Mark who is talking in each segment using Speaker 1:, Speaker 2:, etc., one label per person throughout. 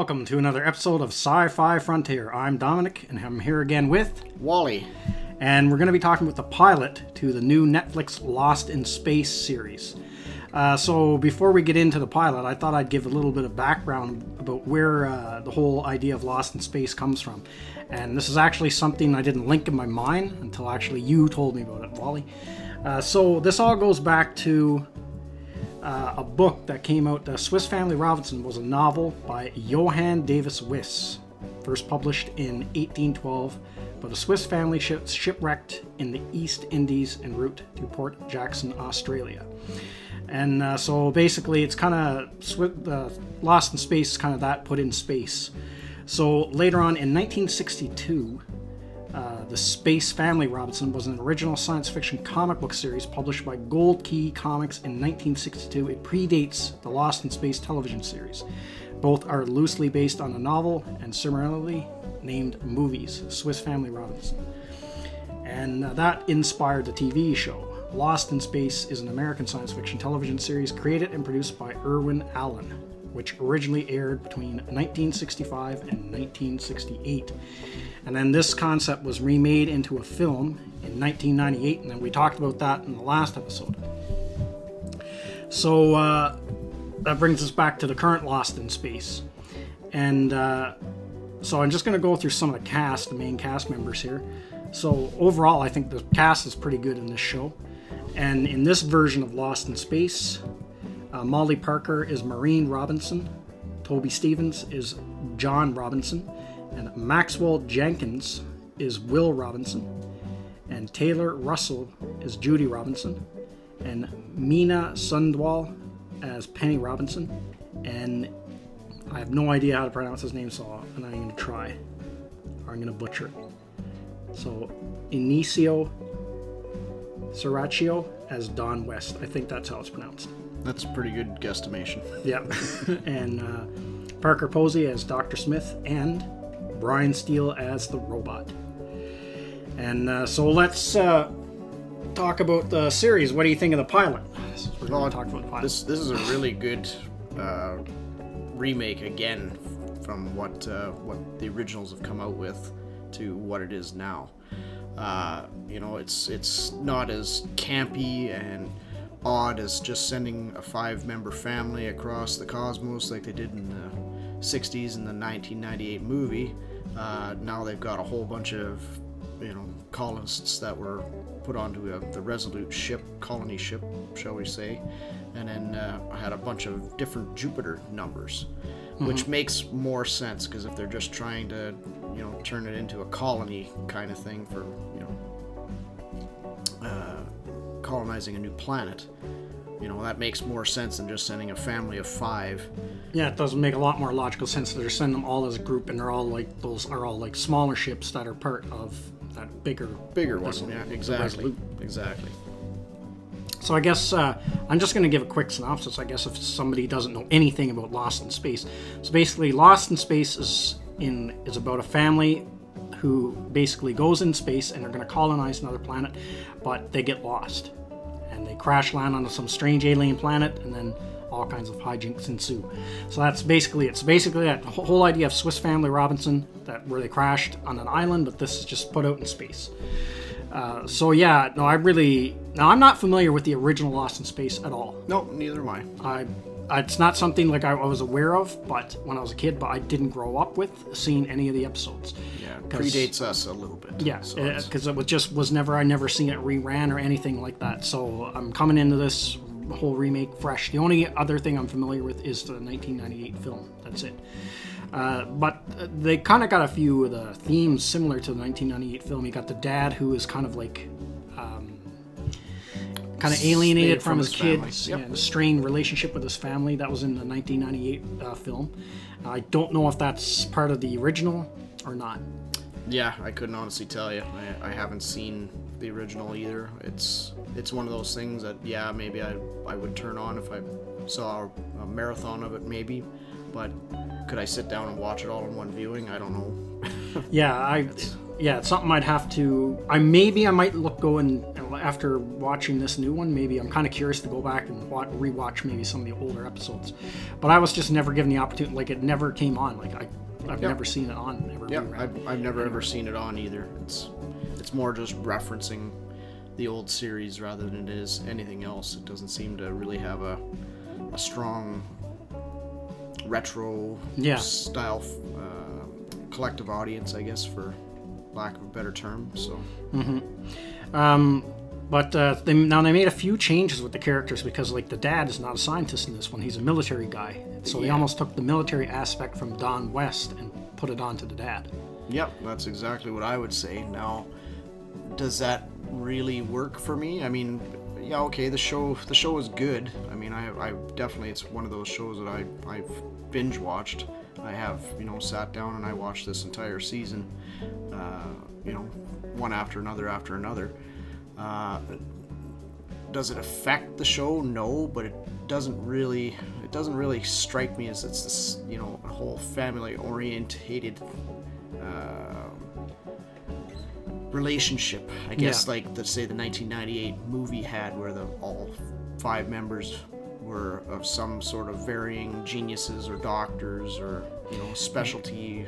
Speaker 1: welcome to another episode of Sci-Fi Frontier. I'm Dominic, and I'm here again with
Speaker 2: Wally.
Speaker 1: And we're going to be talking with the pilot to the new Netflix Lost in Space series. So before we get into the pilot, I thought I'd give a little bit of background about where the whole idea of Lost in Space comes from. And this is actually something I didn't link in my mind until actually you told me about it, Wally. So this all goes back to a book that came out. Swiss Family Robinson was a novel by Johann Davis Wyss, first published in 1812, about a Swiss family shipwrecked in the East Indies en route to Port Jackson, Australia. And so basically it's kind of Lost in Space is kind of that put in space. So later on in 1962, the Space Family Robinson was an original science fiction comic book series published by Gold Key Comics in 1962. It predates the Lost in Space television series. Both are loosely based on a novel and similarly named movies, Swiss Family Robinson. And that inspired the TV show. Lost in Space is an American science fiction television series created and produced by Irwin Allen, which originally aired between 1965 and 1968. And then this concept was remade into a film in 1998, and then we talked about that in the last episode. So that brings us back to the current Lost in Space. And so I'm just going to go through some of the main cast members here. So overall, I think the cast is pretty good in this show. And in this version of Lost in Space, Molly Parker is Maureen Robinson, Toby Stevens is John Robinson, and Maxwell Jenkins is Will Robinson, and Taylor Russell is Judy Robinson, and Meena Sundwal as Penny Robinson, and I have no idea how to pronounce his name, so I'm not even going to try, or I'm going to butcher it. So Inicio Serraccio as Don West. I think that's how it's pronounced.
Speaker 2: That's a pretty good guesstimation.
Speaker 1: Yep. And Parker Posey as Dr. Smith, and Brian Steele as the robot. And so let's talk about the series. What do you think of the pilot? We're going to talk about the pilot.
Speaker 2: This is a really good remake again from what the originals have come out with to what it is now. It's not as campy and odd as just sending a 5-member family across the cosmos like they did in the 60s in the 1998 movie. Now they've got a whole bunch of colonists that were put onto the Resolute colony ship, shall we say, and then had a bunch of different Jupiter numbers, which makes more sense, because if they're just trying to turn it into a colony kind of thing for colonizing a new planet, that makes more sense than just sending a family of 5.
Speaker 1: Yeah, it does make a lot more logical sense that they're sending them all as a group, and those are all like smaller ships that are part of that bigger
Speaker 2: one. Yeah, exactly.
Speaker 1: So I guess I'm just going to give a quick synopsis, I guess, if somebody doesn't know anything about Lost in Space. So basically, Lost in Space is about a family who basically goes in space and they're going to colonize another planet, but they get lost. And they crash land on some strange alien planet, and then all kinds of hijinks ensue. So that's basically it's basically that whole idea of Swiss Family Robinson, where they crashed on an island, but this is just put out in space. I'm not familiar with the original Lost in Space at all.
Speaker 2: No, neither am I.
Speaker 1: It's not something like I was aware of, but when I was a kid, but I didn't grow up with seeing any of the episodes.
Speaker 2: Yeah, it predates us a little bit.
Speaker 1: Yeah, because I never seen it reran or anything like that. So I'm coming into this whole remake fresh. The only other thing I'm familiar with is the 1998 film. That's it. But they kind of got a few of the themes similar to the 1998 film. You got the dad who is kind of like alienated from his kids, and a strained relationship with his family. That was in the 1998 film. I don't know if that's part of the original or not.
Speaker 2: Yeah, I couldn't honestly tell you. I haven't seen the original either. It's one of those things that, yeah, maybe I would turn on if I saw a marathon of it, maybe. But could I sit down and watch it all in one viewing? I don't know.
Speaker 1: Yeah, it's something I'd have to. I might go and after watching this new one, maybe I'm kind of curious to go back and rewatch maybe some of the older episodes. But I was just never given the opportunity. Like, it never came on. Like, I've never seen it on.
Speaker 2: I've never ever seen it on either. It's more just referencing the old series rather than it is anything else. It doesn't seem to really have a strong retro style collective audience, I guess, for lack of a better term. So
Speaker 1: but they made a few changes with the characters, because like the dad is not a scientist in this one, he's a military guy, so they almost took the military aspect from Don West and put it onto the dad.
Speaker 2: Yep, that's exactly what I would say. Now, does that really work for me? I mean, yeah, okay, the show is good. I mean, I definitely, it's one of those shows that I've binge watched. I have, sat down and I watched this entire season, one after another. Does it affect the show? No, but it doesn't really strike me as it's this, a whole family orientated relationship, I guess, like let's say the 1998 movie had, where all 5 members were of some sort of varying geniuses or doctors or specialty,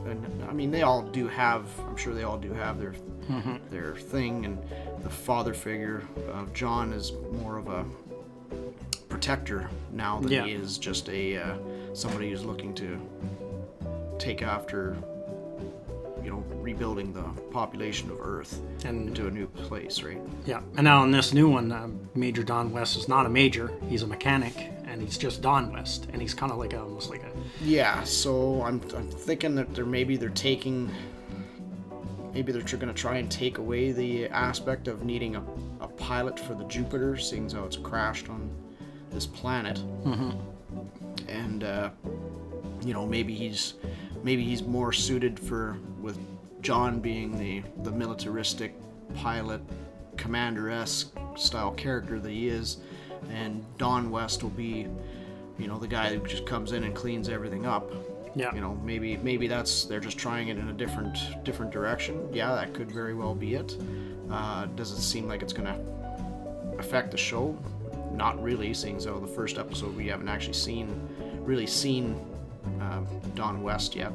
Speaker 2: and I mean I'm sure they all do have their thing, and the father figure of John is more of a protector now than he is just a somebody who's looking to take after rebuilding the population of Earth into a new place, right?
Speaker 1: Yeah, and now in this new one, Major Don West is not a major; he's a mechanic, and he's just Don West, and he's kind of like almost like a.
Speaker 2: Yeah, so I'm thinking that they're going to try and take away the aspect of needing a pilot for the Jupiter, seeing as how it's crashed on this planet, and maybe he's more suited with John being the militaristic pilot, commander-esque style character that he is, and Don West will be, the guy who just comes in and cleans everything up.
Speaker 1: Yeah.
Speaker 2: Maybe they're just trying it in a different direction. Yeah, that could very well be it. Does it seem like it's gonna affect the show? Not really, seeing as though the first episode we haven't actually really seen Don West yet.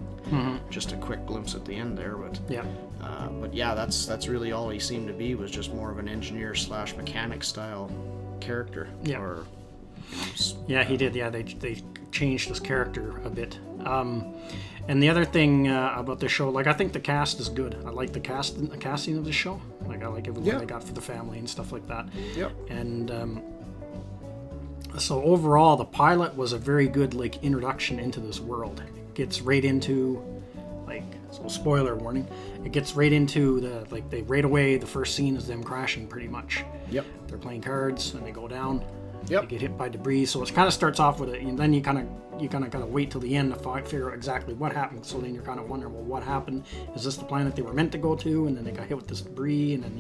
Speaker 2: Just a quick glimpse at the end there, but that's really all he seemed to be, was just more of an engineer / mechanic style character.
Speaker 1: Yeah.
Speaker 2: Or
Speaker 1: he did. Yeah, they changed his character a bit. And the other thing about the show, like, I think the cast is good. I like the casting of the show. Like, I like everyone they got for the family and stuff like that.
Speaker 2: Yep. And
Speaker 1: so overall, the pilot was a very good introduction into this world. It gets right into so spoiler warning. It gets right into right away. The first scene is them crashing, pretty much.
Speaker 2: Yep.
Speaker 1: They're playing cards and they go down.
Speaker 2: Yep.
Speaker 1: They get hit by debris. So it kind of starts off with it, and then you kind of gotta wait till the end to figure out exactly what happened. So then you're kind of wondering, well, what happened? Is this the planet they were meant to go to? And then they got hit with this debris, and then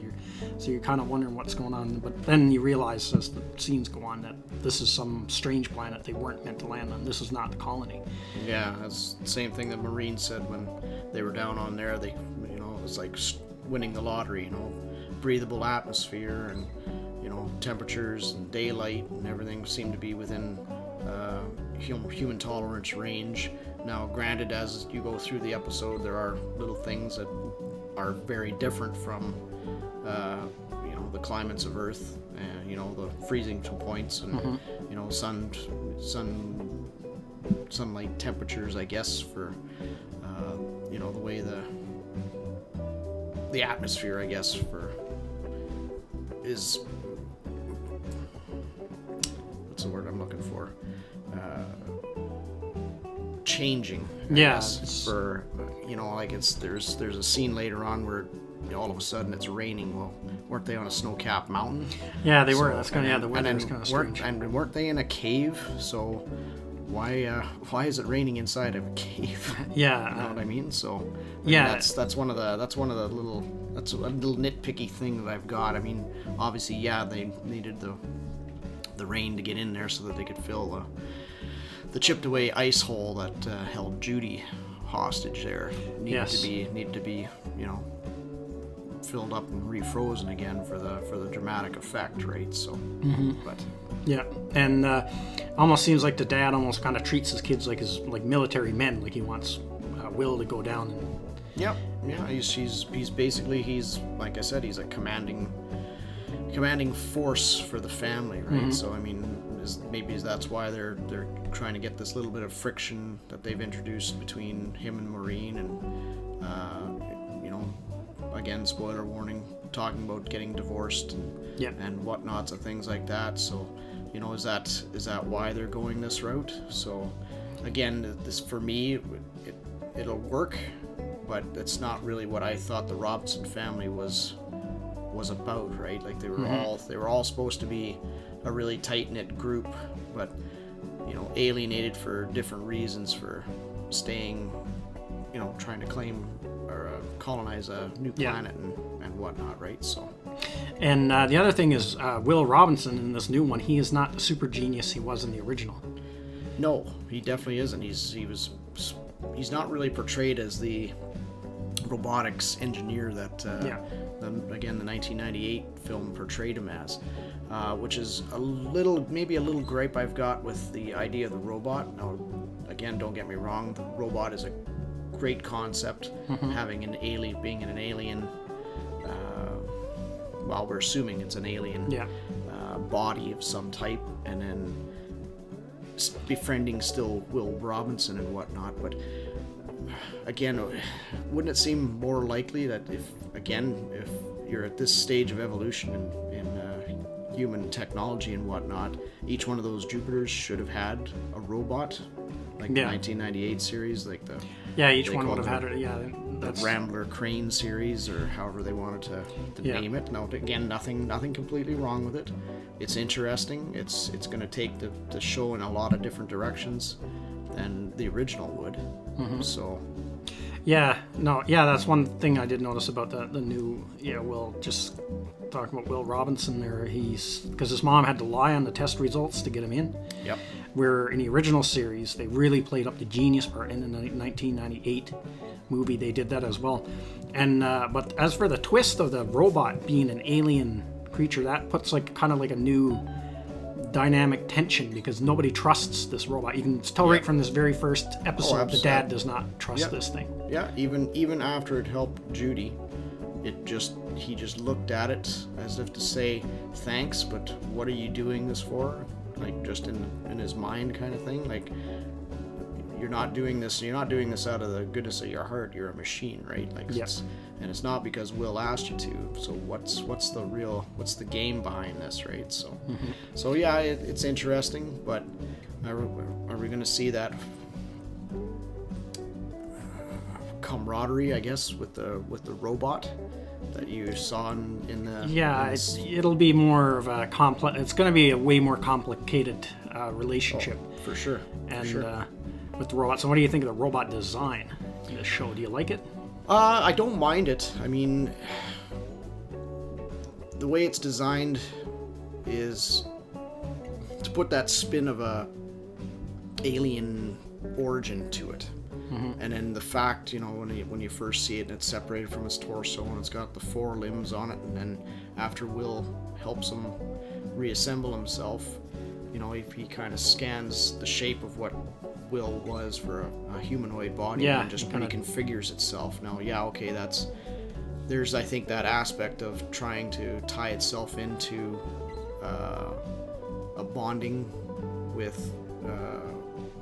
Speaker 1: you're kind of wondering what's going on. But then you realize as the scenes go on that this is some strange planet they weren't meant to land on. This is not the colony.
Speaker 2: Yeah, that's the same thing that Marines said when they were down on there. They, it was like winning the lottery. Breathable atmosphere and temperatures and daylight and everything seemed to be within human tolerance range. Now, granted, as you go through the episode, there are little things that are very different from the climates of Earth, and the freezing points, and sunlight temperatures, I guess, for the way the atmosphere, I guess, is, what's the word I'm looking for? Changing.
Speaker 1: Yes.
Speaker 2: For there's a scene later on where all of a sudden it's raining. Well, weren't they on a snow-capped mountain?
Speaker 1: Yeah, they were. That's kind of the weather was kind of strange.
Speaker 2: And weren't they in a cave? So why is it raining inside of a cave?
Speaker 1: Yeah.
Speaker 2: You know what I mean? So that's one of the little nitpicky thing that I've got. I mean, obviously, they needed the rain to get in there so that they could fill the chipped away ice hole that held Judy hostage there. Needed to be filled up and refrozen again for the dramatic effect, right? So, but
Speaker 1: Yeah, and almost seems like the dad almost kind of treats his kids like military men, like he wants Will to go down. And,
Speaker 2: yeah, he's basically, like I said, he's a commanding force for the family, right? So I mean, maybe that's why they're trying to get this little bit of friction that they've introduced between him and Maureen, and again, spoiler warning, talking about getting divorced and whatnots and things like that. So, is that why they're going this route? So, again, this for me, it'll work, but it's not really what I thought the Robinson family was about, right? Like they were all supposed to be a really tight-knit group, but alienated for different reasons, for staying, trying to claim or colonize a new planet and whatnot, right? So, and
Speaker 1: the other thing is Will Robinson in this new one, he is not the super genius he was in the original.
Speaker 2: No, he definitely isn't. He's not really portrayed as the robotics engineer that the 1998 film portrayed him as, which is maybe a little gripe I've got with the idea of the robot. Now, again, don't get me wrong, the robot is a great concept, having being an alien, well, we're assuming it's an alien body of some type, and then befriending still Will Robinson and whatnot. But again, wouldn't it seem more likely that if you're at this stage of evolution in human technology and whatnot, each one of those Jupiters should have had a robot, like the 1998 series, like
Speaker 1: each one would have had it. Yeah,
Speaker 2: the Rambler Crane series, or however they wanted to name it. Now, again, nothing completely wrong with it. It's interesting. It's going to take the show in a lot of different directions than the original would. So. That's one thing I did notice about the new. Will, just talking about Will Robinson there. Because his mom had to lie on the test results to get him in. Yep. Where in the original series they really played up the genius part. In the 1998 movie, they did that as well. And but as for the twist of the robot being an alien creature, that puts kind of like a new dynamic tension, because nobody trusts this robot. You can tell right from this very first episode, the dad does not trust this thing. Yeah, even after it helped Judy, he just looked at it as if to say thanks, but what are you doing this for? Like, just in his mind kind of thing. Like, you're not doing this out of the goodness of your heart. You're a machine, right? Like, and it's not because Will asked you to. So what's the game behind this, right? So so yeah, it's interesting, but are we going to see that camaraderie, I guess, with the robot that you saw in the
Speaker 1: it'll be more of a complex. It's going to be a way more complicated relationship
Speaker 2: for sure.
Speaker 1: With the robot. So what do you think of the robot design in the show? Do you like it?
Speaker 2: I don't mind it. I mean, the way it's designed is to put that spin of a alien origin to it. And then the fact, when you first see it and it's separated from its torso and it's got the 4 limbs on it, and then after Will helps him reassemble himself, if he kind of scans the shape of what Will was for a humanoid body and just reconfigures itself. Now, there's I think that aspect of trying to tie itself into a bonding with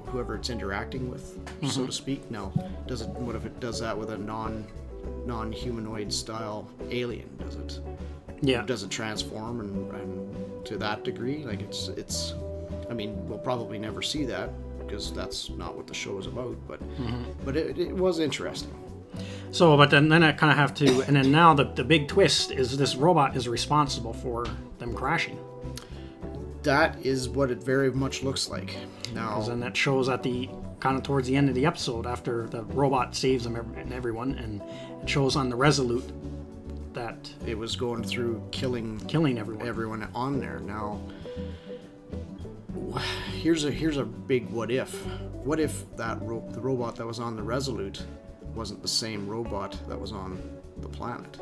Speaker 2: whoever it's interacting with, so to speak. Now, what if it does that with a non-humanoid style alien? Does it? Yeah. Does it transform and to that degree? Like it's. I mean, we'll probably never see that because that's not what the show is about. But it was interesting.
Speaker 1: So, but then I kind of have to, and then now the big twist is this robot is responsible for them crashing.
Speaker 2: That is what it very much looks like. Now,
Speaker 1: because then that shows at the kind of towards the end of the episode, after the robot saves them and everyone, and it shows on the Resolute that
Speaker 2: it was going through killing everyone on there. Now, here's a big what if. What if the robot that was on the Resolute wasn't the same robot that was on the planet?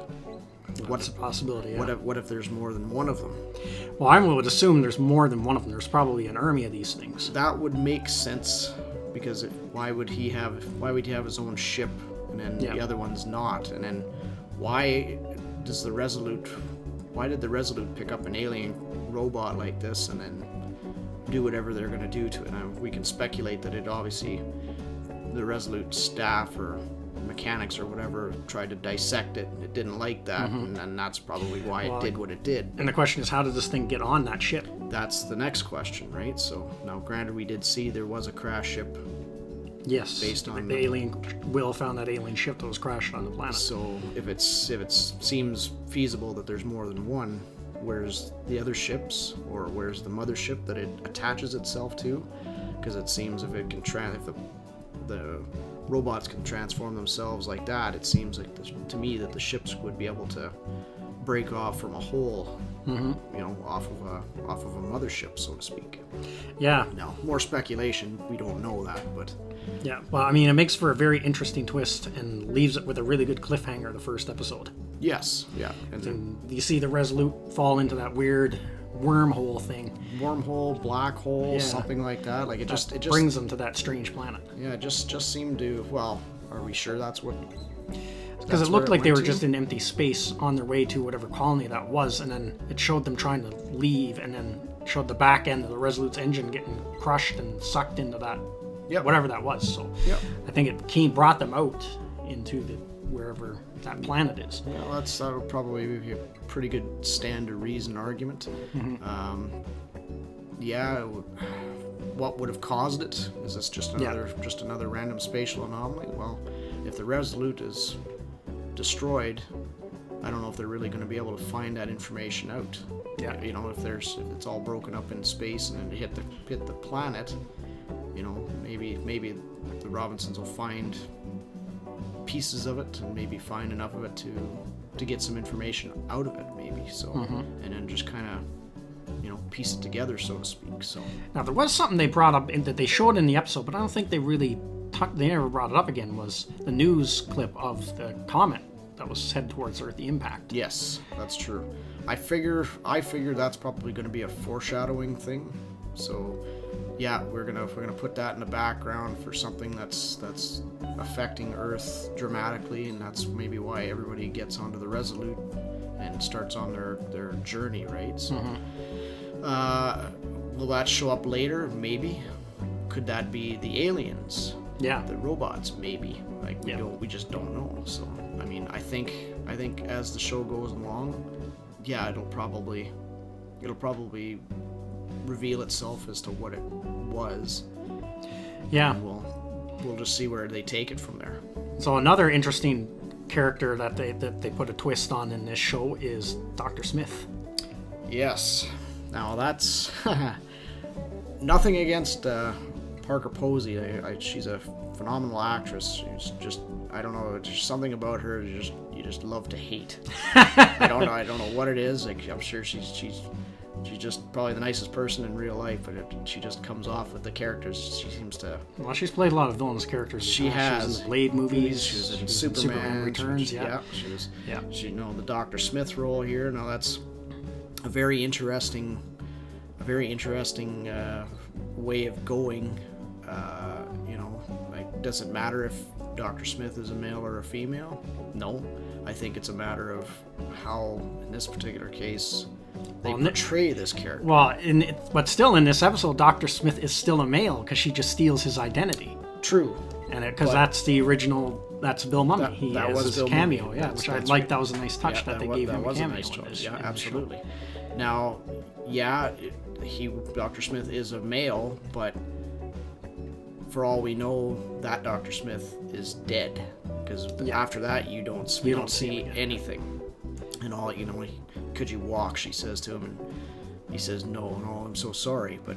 Speaker 1: That's a possibility, yeah.
Speaker 2: What if there's more than one of them?
Speaker 1: Well, I would assume there's more than one of them. There's probably an army of these things.
Speaker 2: That would make sense, because why would he have his own ship and then the other one's not? And then why did the Resolute pick up an alien robot like this and then do whatever they're going to do to it? Now, we can speculate that it obviously, the Resolute staff or mechanics or whatever tried to dissect it and it didn't like that, and that's probably why it did what it did.
Speaker 1: And the question is, how did this thing get on that ship?
Speaker 2: That's the next question, right? So now, granted, we did see there was a crash ship.
Speaker 1: Yes,
Speaker 2: based on
Speaker 1: the alien. Will found that alien ship that was crashed on the planet.
Speaker 2: So if it seems feasible that there's more than one, where's the other ships, or where's the mothership that it attaches itself to? Because it seems if it can if the robots can transform themselves like that, it seems like to me that the ships would be able to break off from a hole, off of a mothership, so to speak.
Speaker 1: Yeah.
Speaker 2: Now, more speculation. We don't know that, but
Speaker 1: yeah. Well, I mean, it makes for a very interesting twist and leaves it with a really good cliffhanger. The first episode.
Speaker 2: Yes. Yeah.
Speaker 1: And you see the Resolute fall into that weird wormhole thing.
Speaker 2: Wormhole, black hole, something like that. Like it just
Speaker 1: brings them to that strange planet.
Speaker 2: Yeah, it just seemed to. Well, are we sure that's what?
Speaker 1: Because it looked like they were just in empty space on their way to whatever colony that was, and then it showed them trying to leave, and then showed the back end of the Resolute's engine getting crushed and sucked into that, whatever that was. So I think it brought them out into wherever that planet is.
Speaker 2: Well, that would probably be a pretty good stand to reason argument. What would have caused it? Is this just another random spatial anomaly? Well, if the Resolute is destroyed, I don't know if they're really going to be able to find that information out.
Speaker 1: Yeah.
Speaker 2: If it's all broken up in space and then it hit the planet, maybe the Robinsons will find pieces of it and maybe find enough of it to get some information out of it, maybe. So and then just kind of piece it together, so to speak. So
Speaker 1: now there was something they brought up that they showed in the episode, but I don't think they really they never brought it up again, was the news clip of the comet that was headed towards Earth, the impact.
Speaker 2: Yes, that's true. I figure that's probably going to be a foreshadowing thing. So yeah, we're gonna put that in the background for something that's affecting Earth dramatically, and that's maybe why everybody gets onto the Resolute and starts on their journey, right? So will that show up later? Maybe. Could that be the aliens?
Speaker 1: Yeah.
Speaker 2: The robots? Maybe. We just don't know. So I mean, I think as the show goes along, it'll probably reveal itself as to what it was.
Speaker 1: Yeah.
Speaker 2: And we'll just see where they take it from there.
Speaker 1: So another interesting character that they put a twist on in this show is Dr. Smith.
Speaker 2: Yes. Now that's nothing against Parker Posey. She's a phenomenal actress. She's just, I don't know, there's something about her you just love to hate. I don't know what it is. Like, I'm sure she's just probably the nicest person in real life, but she just comes off with the characters. She seems to.
Speaker 1: Well, she's played a lot of villainous characters.
Speaker 2: She has.
Speaker 1: She was in the Blade movies.
Speaker 2: She was in Superman
Speaker 1: Returns.
Speaker 2: She was. Yeah. She the Dr. Smith role here. Now that's a very interesting way of going. Does it matter if Dr. Smith is a male or a female? No. I think it's a matter of how, in this particular case, they portray this character.
Speaker 1: Well, but still in this episode, Dr. Smith is still a male because she just steals his identity.
Speaker 2: True.
Speaker 1: And because that's the original, that's Bill Mummy. That was his Bill cameo,
Speaker 2: Mummy.
Speaker 1: Which I liked. That was a nice touch that they gave him a cameo.
Speaker 2: Nice touch. Yeah, absolutely. Now, Dr. Smith is a male, but for all we know, that Dr. Smith is dead, because after that you don't see anything. And all, could you walk? She says to him, and he says, no, I'm so sorry, but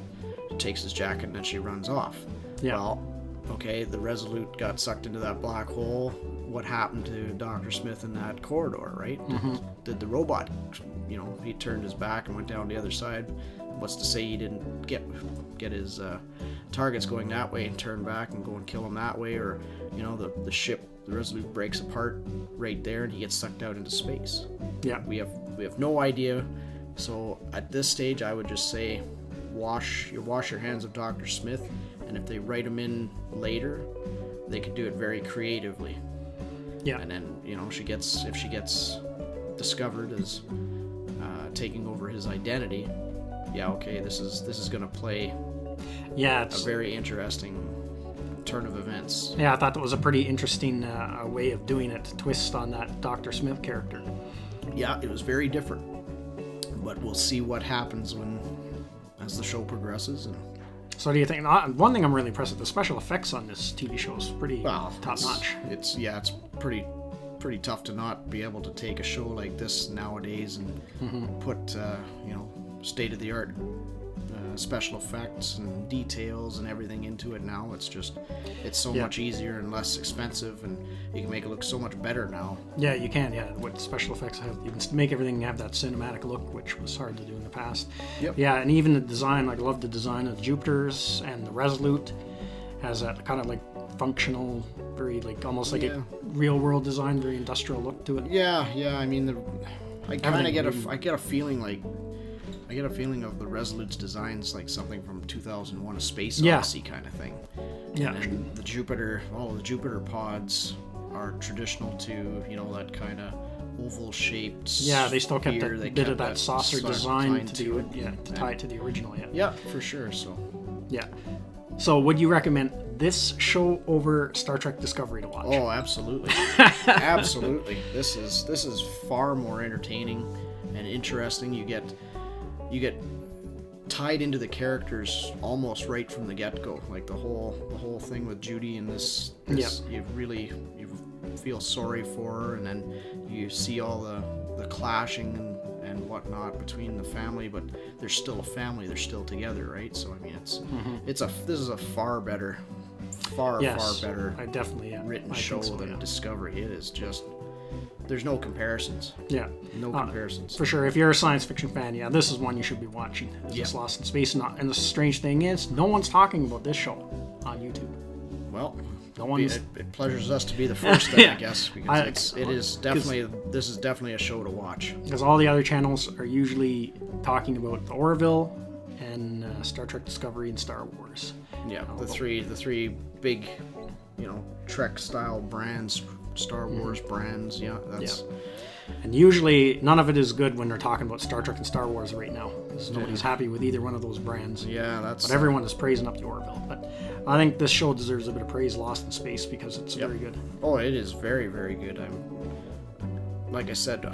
Speaker 2: takes his jacket and then she runs off. Yeah. Well, okay, the Resolute got sucked into that black hole. What happened to Dr. Smith in that corridor, right? Did the robot, he turned his back and went down the other side? What's to say he didn't get his targets going that way and turn back and go and kill him that way? Or, the ship the Resolute breaks apart right there, and he gets sucked out into space.
Speaker 1: Yeah.
Speaker 2: We have no idea. So at this stage, I would just say, wash your hands of Dr. Smith, and if they write him in later, they could do it very creatively.
Speaker 1: Yeah.
Speaker 2: And then, if she gets discovered as taking over his identity, this is gonna play
Speaker 1: it's
Speaker 2: a very interesting turn of events.
Speaker 1: Yeah, I thought that was a pretty interesting way of doing it, twist on that Dr. Smith character.
Speaker 2: Yeah, it was very different, but we'll see what happens as the show progresses. And
Speaker 1: so do you think, one thing I'm really impressed with, the special effects on this TV show is pretty top notch.
Speaker 2: It's pretty tough to not be able to take a show like this nowadays and put state of the art special effects and details and everything into it now. It's so much easier and less expensive, and you can make it look so much better now.
Speaker 1: Yeah, you can. Yeah, what special effects have, you can make everything have that cinematic look, which was hard to do in the past.
Speaker 2: Yep.
Speaker 1: Yeah, and even the design, like I love the design of the Jupiters, and the Resolute has that kind of like functional, very like almost like a real world design, very industrial look to it.
Speaker 2: Yeah. I mean, I get a feeling of the Resolute's designs like something from 2001: A Space Odyssey kind of thing.
Speaker 1: Yeah.
Speaker 2: And all the Jupiter pods are traditional to that kind of oval shaped.
Speaker 1: Yeah, they still kept a bit of that saucer design to tie it to the original.
Speaker 2: Yeah, for sure. So.
Speaker 1: Yeah. So, would you recommend this show over Star Trek Discovery to watch?
Speaker 2: Oh, absolutely, absolutely. This is far more entertaining and interesting. You get tied into the characters almost right from the get-go. Like the whole thing with Judy and this you feel sorry for her, and then you see all the clashing and whatnot between the family, but they're still a family, they're still together, right? So I mean, this is a far better
Speaker 1: I definitely
Speaker 2: written show than Discovery. It is just, there's no comparisons.
Speaker 1: Yeah.
Speaker 2: No comparisons.
Speaker 1: For sure. If you're a science fiction fan, this is one you should be watching. It's Lost in Space. And the strange thing is, no one's talking about this show on YouTube.
Speaker 2: Well, it pleasures us to be the first thing, I guess, because this is definitely a show to watch.
Speaker 1: Because all the other channels are usually talking about the Orville and Star Trek Discovery and Star Wars.
Speaker 2: Yeah, the three big, Trek style brands, Star Wars brands. Yeah, that's. Yeah.
Speaker 1: And usually none of it is good when they're talking about Star Trek and Star Wars right now, because nobody's happy with either one of those brands.
Speaker 2: Yeah,
Speaker 1: but everyone is praising up the Orville. But I think this show deserves a bit of praise, Lost in Space, because it's very good.
Speaker 2: Oh, it is very, very good. Like I said,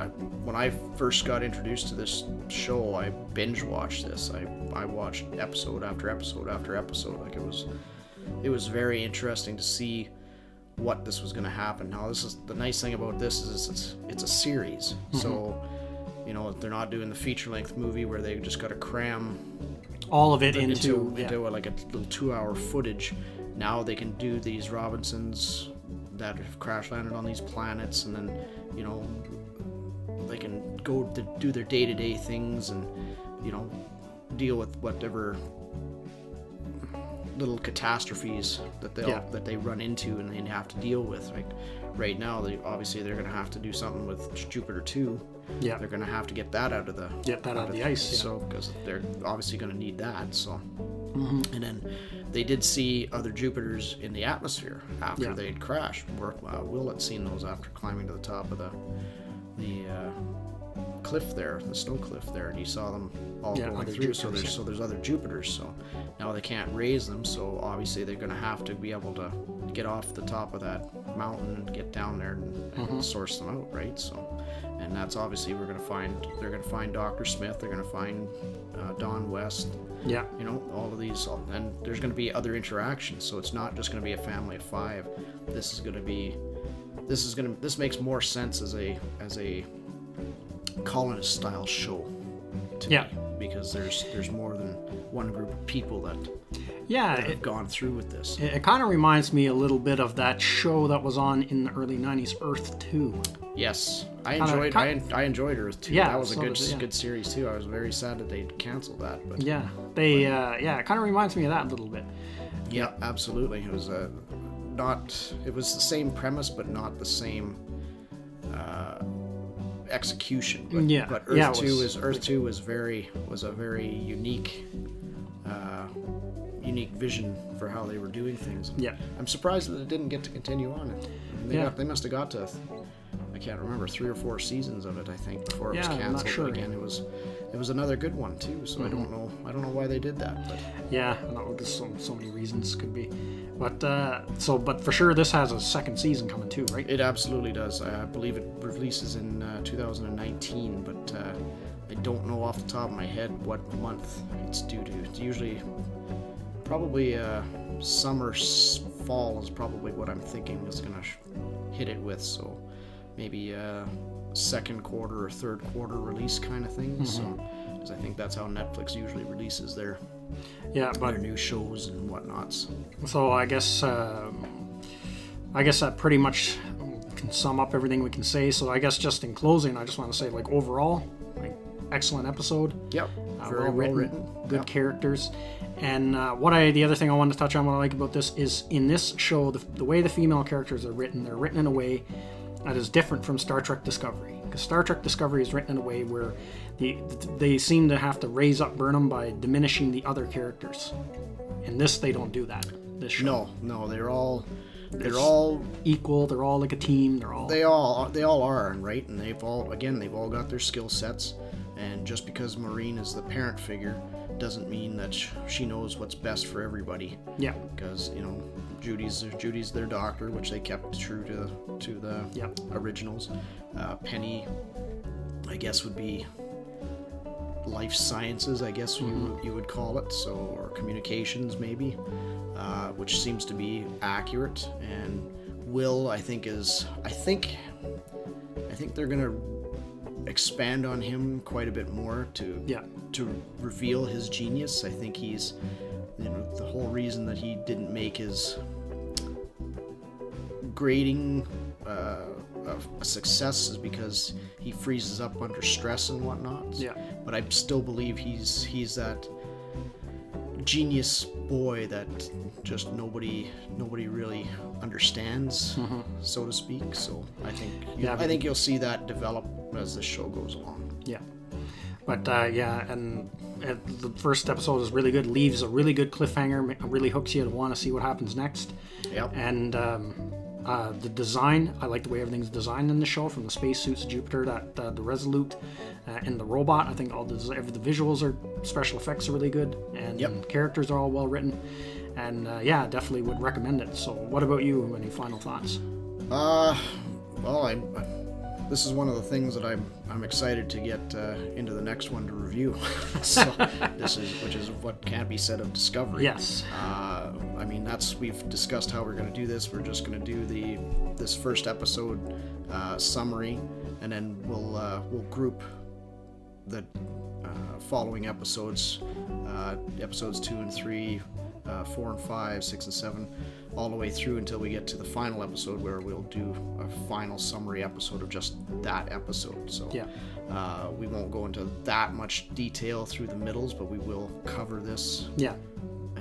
Speaker 2: when I first got introduced to this show, I binge watched this. I watched episode after episode after episode. Like it was very interesting to see what this was going to happen. Now, this is the nice thing about this is it's a series, so they're not doing the feature-length movie where they just got to cram
Speaker 1: all of it into
Speaker 2: like a little 2-hour footage. Now they can do these Robinsons that have crash landed on these planets, and then they can go to do their day-to-day things and deal with whatever little catastrophes that they run into and they have to deal with. Like right now, they're going to have to do something with Jupiter 2. Yeah, they're going to have to get that out of the
Speaker 1: ice.
Speaker 2: So because they're obviously going to need that. So, and then they did see other Jupiters in the atmosphere after they had crashed. Will had seen those after climbing to the top of the cliff there, the snow cliff there, and he saw them all going through. So there's other Jupiters. So now they can't raise them. So obviously they're going to have to be able to get off the top of that mountain and get down there and source them out, right? So, and that's obviously they're going to find Dr. Smith. They're going to find Don West. Yeah. All of these, and there's going to be other interactions. So it's not just going to be a family of 5. This makes more sense as a colonist style show to me, because there's more than one group of people that have gone through with this.
Speaker 1: It kind of reminds me a little bit of that show that was on in the early 90s, Earth 2.
Speaker 2: Yes, I enjoyed Earth 2. Yeah, that was a good series too. I was very sad that they canceled that. But
Speaker 1: it kind of reminds me of that a little bit.
Speaker 2: Yeah, absolutely. It was it was the same premise, but not the same execution. But,
Speaker 1: Yeah.
Speaker 2: but
Speaker 1: Yeah,
Speaker 2: Earth 2 was a very unique vision for how they were doing things.
Speaker 1: Yeah.
Speaker 2: I'm surprised that it didn't get to continue on. They must have got to, I can't remember, 3 or 4 seasons of it, I think, before it was
Speaker 1: I'm not
Speaker 2: canceled.
Speaker 1: sure.
Speaker 2: But again, it was another good one too. So I don't know why they did that. But
Speaker 1: Yeah, I know, because so many reasons could be. But for sure this has a second season coming too, right?
Speaker 2: it absolutely does. I believe it releases in 2019, but I don't know off the top of my head what month it's due to. It's usually probably fall is probably what I'm thinking is going to hit it with. So maybe second quarter or third quarter release kind of thing. So, because I think that's how Netflix usually releases their new shows and whatnots.
Speaker 1: So I guess that pretty much can sum up everything we can say. So I guess just in closing, I just want to say, like, overall, like, excellent episode.
Speaker 2: Yep. Very well written.
Speaker 1: Good characters. And the other thing I wanted to touch on, what I like about this is, in this show, the way the female characters are written, they're written in a way that is different from Star Trek Discovery. Because Star Trek Discovery is written in a way where they seem to have to raise up Burnham by diminishing the other characters. In this, they don't do that. This show.
Speaker 2: No, they're all
Speaker 1: equal. They're all like a team.
Speaker 2: They all are, right? And they've all got their skill sets. And just because Maureen is the parent figure doesn't mean that she knows what's best for everybody.
Speaker 1: Yeah.
Speaker 2: Because Judy's their doctor, which they kept true to the originals. Penny, I guess, would be life sciences, I guess you would call it, so, or communications maybe, which seems to be accurate. And Will, I think they're gonna expand on him quite a bit more to reveal his genius. I think he's, the whole reason that he didn't make his grading a success is because he freezes up under stress and whatnot.
Speaker 1: Yeah.
Speaker 2: But I still believe he's that genius boy that just nobody really understands, so to speak. So I think you'll see that develop as the show goes along.
Speaker 1: Yeah. But and the first episode is really good. Leaves a really good cliffhanger. Really hooks you to want to see what happens next.
Speaker 2: Yep.
Speaker 1: And the design, I like the way everything's designed in the show, from the spacesuits to Jupiter, the Resolute, and the robot. I think all the visuals special effects are really good, and characters are all well written. And definitely would recommend it. So, what about you? Any final thoughts?
Speaker 2: This is one of the things that I'm excited to get into the next one to review. So which is what can't be said of Discovery.
Speaker 1: Yes.
Speaker 2: We've discussed how we're going to do this. We're just going to do this first episode summary, and then we'll group the following episodes, episodes 2 and 3, 4 and 5, 6 and 7, all the way through until we get to the final episode, where we'll do a final summary episode of just that episode. So we won't go into that much detail through the middles, but we will cover this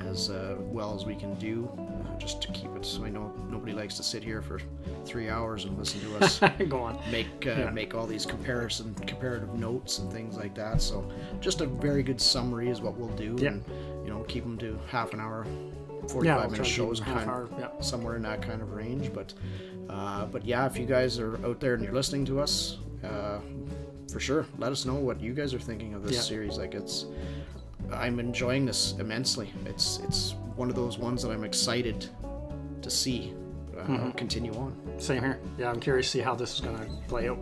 Speaker 2: as well as we can do, just to keep it. So I know nobody likes to sit here for 3 hours and listen to us
Speaker 1: go on
Speaker 2: make all these comparative notes and things like that. So just a very good summary is what we'll do, and keep them to half an hour, 45-minute shows, somewhere in that kind of range. But if you guys are out there and you're listening to us, for sure, let us know what you guys are thinking of this series. I'm enjoying this immensely. It's one of those ones that I'm excited to see continue on.
Speaker 1: Same here. I'm curious to see how this is going to play out.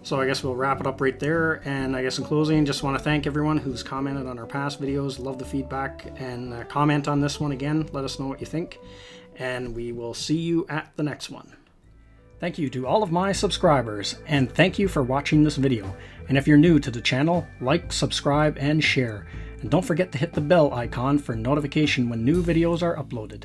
Speaker 1: So I guess we'll wrap it up right there. And I guess in closing, just want to thank everyone who's commented on our past videos. Love the feedback, and comment on this one again. Let us know what you think, and we will see you at the next one. Thank you to all of my subscribers, and thank you for watching this video. And if you're new to the channel, like, subscribe, and share. And don't forget to hit the bell icon for notification when new videos are uploaded.